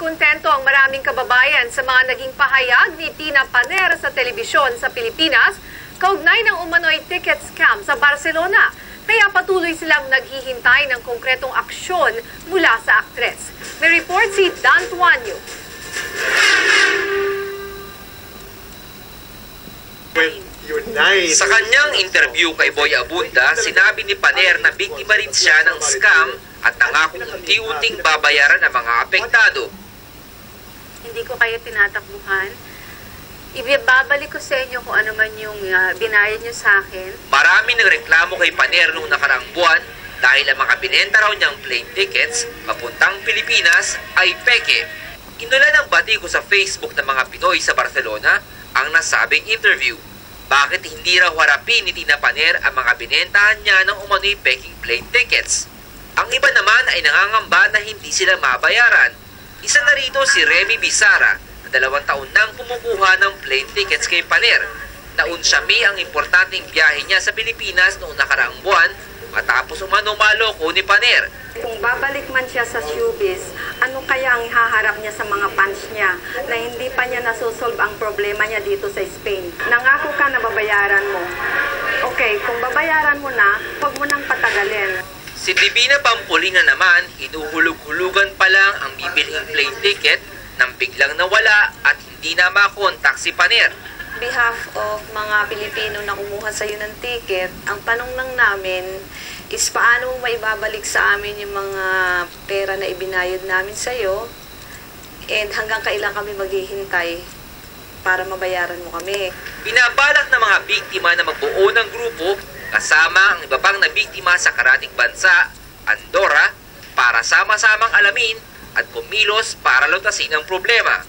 Kontento ang maraming kababayan sa mga naging pahayag ni Tina Paner sa telebisyon sa Pilipinas kaugnay ng umano'y ticket scam sa Barcelona. Kaya patuloy silang naghihintay ng konkretong aksyon mula sa aktres. May report si Dan Tuanyo. Sa kanyang interview kay Boy Abunda, sinabi ni Paner na biktima rin siya ng scam at nangakong unti-unting babayaran ang mga apektado. Hindi ko kayo tinatakbuhan. Ibabalik ko sa inyo kung ano man yung binayad nyo sa akin. Marami nagreklamo kay Paner noong nakaraang buwan dahil ang mga binenta raw niyang plane tickets papuntang Pilipinas ay peke. Inulan ng batigo sa Facebook ng mga Pinoy sa Barcelona ang nasabing interview. Bakit hindi raw harapin ni Tina Paner ang mga binentahan niya ng umano'y peking plane tickets? Ang iba naman ay nangangamba na hindi sila mabayaran. Isa na rito si Remy Bizarra na 2 taon nang kumukuha ng plane tickets kay Paner. Naunsami ang importanteng biyahe niya sa Pilipinas noong nakaraang buwan matapos umano maloko ni Paner. Kung babalik man siya sa showbiz, ano kaya ang ihaharap niya sa mga fans niya na hindi pa niya nasusolve ang problema niya dito sa Spain? Nangako ka na babayaran mo. Okay, kung babayaran mo na, huwag mo nang patagalin. Si Divina Pampolina naman, hinuhulog-hulugan pa lang ang bibilhing plane ticket nang biglang nawala at hindi na makontak si Paner. Behalf of mga Pilipino na kumuha sa iyo ng ticket, ang tanong lang namin is paano mo maibabalik sa amin yung mga pera na ibinayad namin sa iyo and hanggang kailan kami maghihintay para mabayaran mo kami. Binabalak ng mga biktima na magbuo ng grupo kasama ang iba pang na biktima sa karatig bansa, Andorra, para sama-samang alamin at kumilos para lutasin ang problema.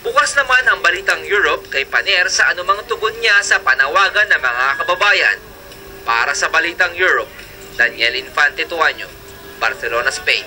Bukas naman ang Balitang Europe kay Paner sa anumang tugon niya sa panawagan ng mga kababayan. Para sa Balitang Europe, Daniel Infante Tuanyo, Barcelona, Spain.